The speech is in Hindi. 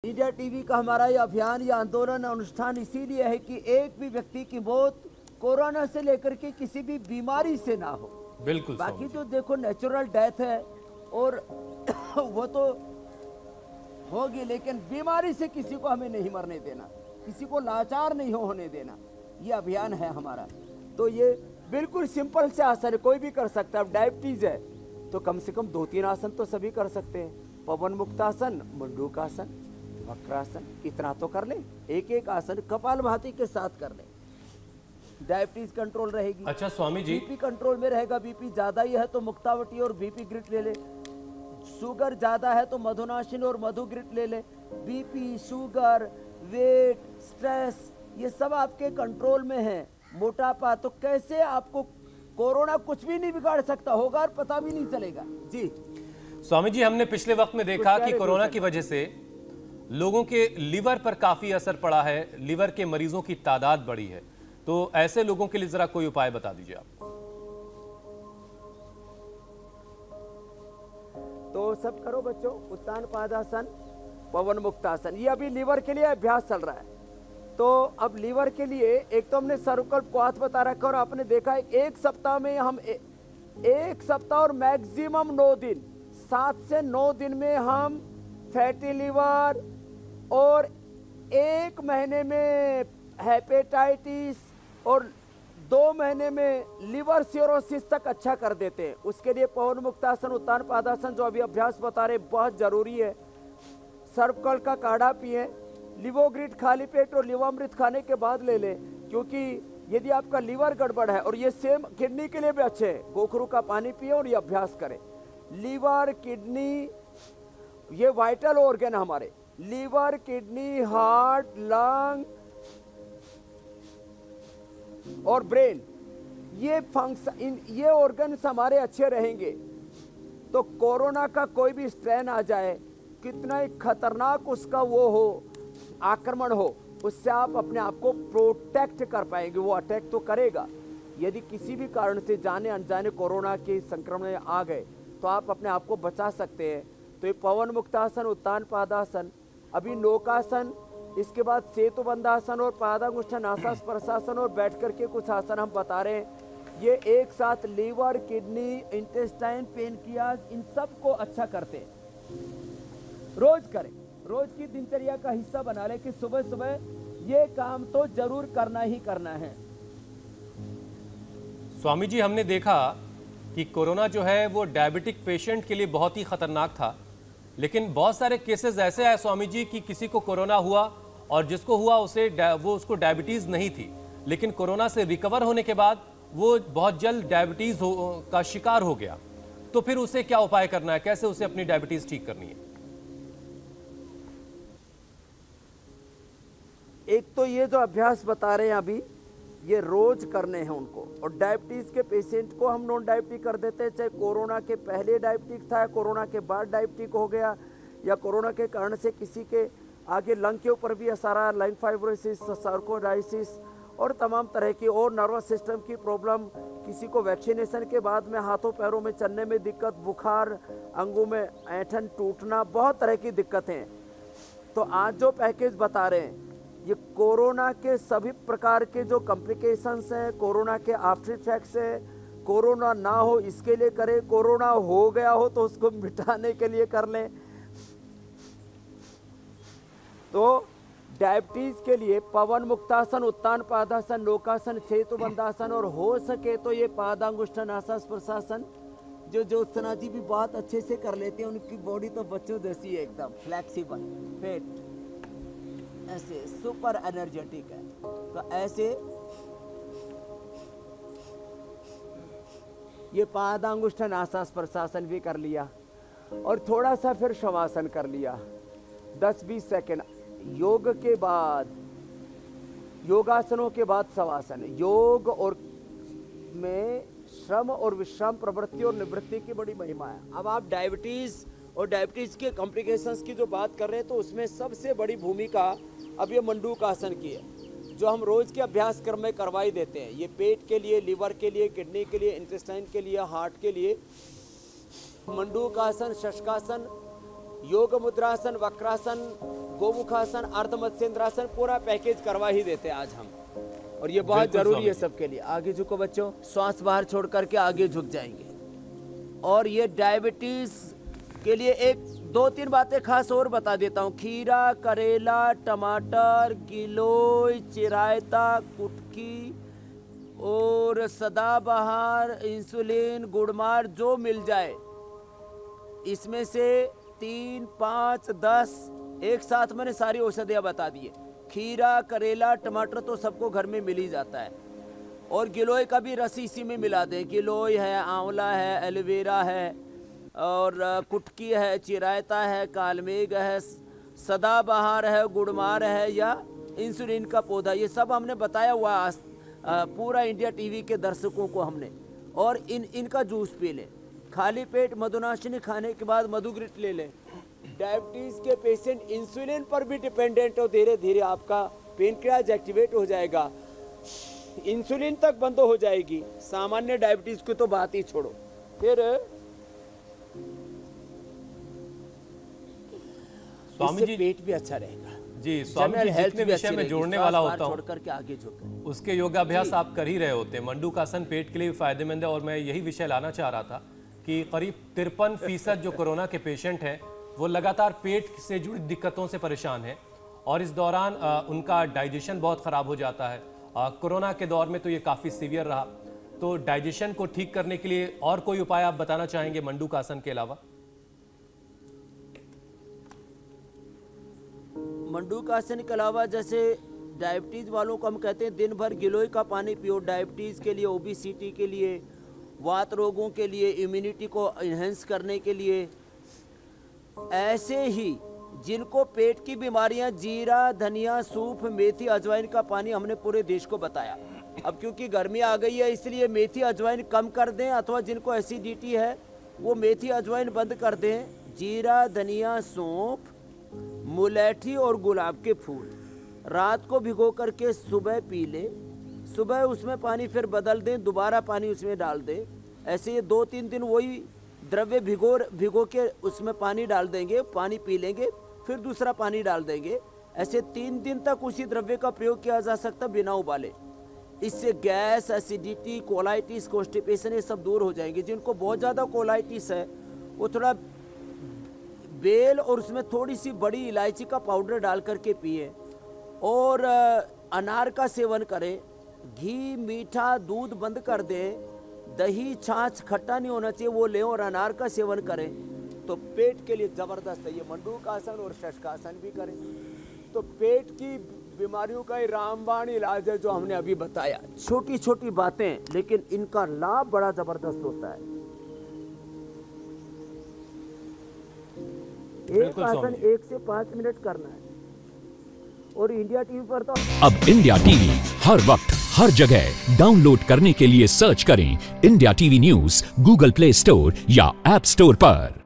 इंडिया टीवी का हमारा ये अभियान या आंदोलन अनुष्ठान इसीलिए है कि एक भी व्यक्ति की मौत कोरोना से लेकर के किसी भी बीमारी से ना हो। बिल्कुल। बाकी तो देखो नेचुरल डेथ है और वो तो होगी, लेकिन बीमारी से किसी को हमें नहीं मरने देना, किसी को लाचार नहीं होने देना। ये अभियान है हमारा। तो ये बिल्कुल सिंपल से आसन है, कोई भी कर सकता है। अब डायबिटीज है तो कम से कम 2-3 आसन तो सभी कर सकते हैं। पवन मुक्तासन, मंडूकासन, वक्रासन, इतना तो कर ले। एक एक आसन कपालभाति के साथ कर ले, डायबिटीज कंट्रोल रहेगी। अच्छा स्वामी जी, बीपी कंट्रोल में रहेगा। बीपी ज्यादा ही है तो मुक्तावटी और बीपी ग्रिट ले ले। शुगर ज्यादा है तो मधुनाशिन और मधु ग्रिट ले ले। बीपी, शुगर, वेट, स्ट्रेस, ये सब आपके कंट्रोल में है। मोटापा, तो कैसे आपको कोरोना कुछ भी नहीं बिगाड़ सकता होगा और पता भी नहीं चलेगा। जी स्वामी जी, हमने पिछले वक्त में देखा कि कोरोना की वजह से लोगों के लीवर पर काफी असर पड़ा है, लीवर के मरीजों की तादाद बढ़ी है। तो ऐसे लोगों के लिए जरा कोई उपाय बता दीजिए आप। तो सब करो बच्चों, उत्तान पादासन, पवन मुक्तासन। ये अभी लीवर के लिए अभ्यास चल रहा है। तो अब लीवर के लिए एक तो हमने सर्वकल्प क्वाथ बता रखा और आपने देखा है एक सप्ताह में हम एक सप्ताह और मैक्सिमम 9 दिन, 7 से 9 दिन में हम फैटी लीवर और 1 महीने में हेपेटाइटिस और 2 महीने में लिवर सिरोसिस तक अच्छा कर देते हैं। उसके लिए पवन मुक्तासन, उत्तान पादासन जो अभी अभ्यास बता रहे बहुत जरूरी है। सर्वकल का काढ़ा पिए, लिवोग्रिट खाली पेट और लिवामृत खाने के बाद ले लें, क्योंकि यदि आपका लीवर गड़बड़ है, और ये सेम किडनी के लिए भी अच्छे है, गोखरू का पानी पिए और ये अभ्यास करें। लीवर, किडनी, ये वाइटल ऑर्गन हमारे, लीवर, किडनी, हार्ट, लंग और ब्रेन, ये फंक्शन, ये ऑर्गन्स हमारे अच्छे रहेंगे तो कोरोना का कोई भी स्ट्रेन आ जाए, कितना ही खतरनाक उसका वो हो, आक्रमण हो, उससे आप अपने आप को प्रोटेक्ट कर पाएंगे। वो अटैक तो करेगा, यदि किसी भी कारण से जाने अनजाने कोरोना के संक्रमण में आ गए तो आप अपने आप को बचा सकते हैं। तो ये पवन मुक्तासन, उत्तान पादासन, अभी नौकासन, इसके बाद सेतु बंधासन और पादांगुष्ठा नासास्पर्शासन और बैठ करके कुछ आसन हम बता रहे हैं। ये एक साथ लीवर, किडनी, इंटेस्टाइन, पेनक्रियाज, इन सब को अच्छा करते हैं। रोज करें, रोज की दिनचर्या का हिस्सा बना ले कि सुबह सुबह ये काम तो जरूर करना ही करना है। स्वामी जी, हमने देखा कि कोरोना जो है वो डायबिटिक पेशेंट के लिए बहुत ही खतरनाक था, लेकिन बहुत सारे केसेस ऐसे आए स्वामी जी कि किसी को कोरोना हुआ और जिसको हुआ उसको डायबिटीज नहीं थी, लेकिन कोरोना से रिकवर होने के बाद वो बहुत जल्द डायबिटीज का शिकार हो गया। तो फिर उसे क्या उपाय करना है, कैसे उसे अपनी डायबिटीज ठीक करनी है? एक तो ये जो अभ्यास बता रहे हैं अभी, ये रोज करने हैं उनको। और डायबिटीज के पेशेंट को हम नॉन डायबिटिक कर देते हैं, चाहे कोरोना के पहले डायबिटिक था, कोरोना के बाद डायबिटिक हो गया, या कोरोना के कारण से किसी के आगे लंग के ऊपर भी असर आया, लंग फाइब्रोसिस, सर्कोडाइसिस और तमाम तरह की, और नर्वस सिस्टम की प्रॉब्लम, किसी को वैक्सीनेशन के बाद में हाथों पैरों में चलने में दिक्कत, बुखार, अंगों में ऐंठन टूटना, बहुत तरह की दिक्कतें हैं। तो आज जो पैकेज बता रहे हैं ये कोरोना के सभी प्रकार के जो कॉम्प्लिकेशंस हैं, कोरोना के आफ्टर इफेक्ट्स हैं, कोरोना ना हो इसके लिए करें, कोरोना हो गया हो तो उसको मिटाने के लिए कर लें। तो डायबिटीज के लिए पवन मुक्तासन, उत्तान पादासन, नौकासन, सेतु बंधासन, और हो सके तो ये पादांगुष्ठ नासास्पर्शासन जो ज्योत्सना जी भी बहुत अच्छे से कर लेते हैं। उनकी बॉडी तो बच्चों जैसी है, एकदम फ्लेक्सिबल, फिट, ऐसे सुपर एनर्जेटिक है। तो ऐसे ये पादांगुष्ठ नासास्पर्शासन भी कर लिया और थोड़ा सा फिर शवासन कर लिया 10-20 सेकेंड। योग के बाद, योगासनों के बाद शवासन। योग और में श्रम और विश्राम, प्रवृत्ति और निवृत्ति की बड़ी महिमा है। अब आप डायबिटीज और डायबिटीज के कॉम्प्लिकेशंस की जो बात कर रहे हैं तो उसमें सबसे बड़ी भूमिका अब ये मंडूकासन की है, जो हम रोज के अभ्यास क्रम में करवाई देते हैं। ये पेट के लिए, लीवर के लिए, किडनी के लिए, इंटेस्टाइन के लिए, हार्ट के लिए। मंडूकासन, शशकासन योग मुद्रासन, वक्रासन, गोमुखासन, अर्धमत्स्येंद्रासन पूरा पैकेज करवा ही देते हैं आज हम। और ये बहुत बिल्कुल जरूरी है स्वामी। सबके लिए। आगे झुको बच्चों, श्वास बाहर छोड़ करके आगे झुक जाएंगे। और ये डायबिटीज के लिए एक दो तीन बातें खास और बता देता हूँ। खीरा, करेला, टमाटर, गिलोय, चिरायता, कुटकी और सदाबहार, इंसुलिन, गुड़मार जो मिल जाए, इसमें से 3, 5, 10 एक साथ मैंने सारी औषधियाँ बता दी है। खीरा, करेला, टमाटर तो सबको घर में मिल ही जाता है। और गिलोय का भी रस इसी में मिला दें। गिलोय है, आंवला है, एलोवेरा है, और कुटकी है, चिरायता है, कालमेघ है, सदाबहार है, गुड़मार है, या इंसुलिन का पौधा, ये सब हमने बताया हुआ पूरा इंडिया टीवी के दर्शकों को हमने। और इनका जूस पी लें। खाली पेट मधुनाशिनी खाने के बाद मधुग्रिट ले लें। डायबिटीज के पेशेंट इंसुलिन पर भी डिपेंडेंट हो, धीरे धीरे आपका पेनक्रियाज एक्टिवेट हो जाएगा, इंसुलिन तक बंद हो जाएगी। सामान्य डायबिटीज की तो बात ही छोड़ो। फिर स्वामी जी, पेट भी अच्छा रहेगा। जी स्वामी जी, जितने विषय में जोड़ने वाला होता हूँ करके आगे झुकें। उसके योगाभ्यास आप कर ही रहे होते हैं। मंडूकासन पेट के लिए भी फायदेमंद है। और मैं यही विषय लाना चाह रहा था कि करीब 53% जो कोरोना के पेशेंट हैं वो लगातार पेट से जुड़ी दिक्कतों से परेशान हैं। और इस दौरान उनका डाइजेशन बहुत ख़राब हो जाता है। कोरोना के दौर में तो ये काफ़ी सीवियर रहा। तो डाइजेशन को ठीक करने के लिए और कोई उपाय आप बताना चाहेंगे मंडूकासन के अलावा? मंडूकासन के अलावा जैसे डायबिटीज़ वालों को हम कहते हैं दिन भर गिलोय का पानी पियो। डायबिटीज़ के लिए, ओबेसिटी के लिए, वात रोगों के लिए, इम्यूनिटी को इन्हेंस करने के लिए। ऐसे ही जिनको पेट की बीमारियां, जीरा, धनिया, सूफ, मेथी, अजवाइन का पानी हमने पूरे देश को बताया। अब क्योंकि गर्मी आ गई है इसलिए मेथी अजवाइन कम कर दें, अथवा जिनको एसिडिटी है वो मेथी अजवाइन बंद कर दें। जीरा, धनिया, सौंफ, मुलैठी और गुलाब के फूल रात को भिगो करके सुबह पी लें। सुबह उसमें पानी फिर बदल दें, दोबारा पानी उसमें डाल दें। ऐसे ये 2-3 दिन वही द्रव्य भिगो के उसमें पानी डाल देंगे, पानी पी लेंगे, फिर दूसरा पानी डाल देंगे। ऐसे 3 दिन तक उसी द्रव्य का प्रयोग किया जा सकता बिना उबाले। इससे गैस, एसिडिटी, कोलाइटिस, कॉन्स्टिपेशन ये सब दूर हो जाएंगे। जिनको बहुत ज़्यादा कोलाइटिस है वो थोड़ा बेल और उसमें थोड़ी सी बड़ी इलायची का पाउडर डाल करके पिए। और अनार का सेवन करें। घी, मीठा, दूध बंद कर दें। दही, छाछ खट्टा नहीं होना चाहिए, वो लें और अनार का सेवन करें तो पेट के लिए ज़बरदस्त है। ये मंडूकासन और शशकासन भी करें तो पेट की बीमारियों का रामबाण इलाज है जो हमने अभी बताया। छोटी छोटी बातें लेकिन इनका लाभ बड़ा ज़बरदस्त होता है। एक आसन 1 से 5 मिनट करना है। और इंडिया टीवी पर तो अब इंडिया टीवी हर वक्त हर जगह डाउनलोड करने के लिए सर्च करें India TV news Google play store या ऐप स्टोर पर।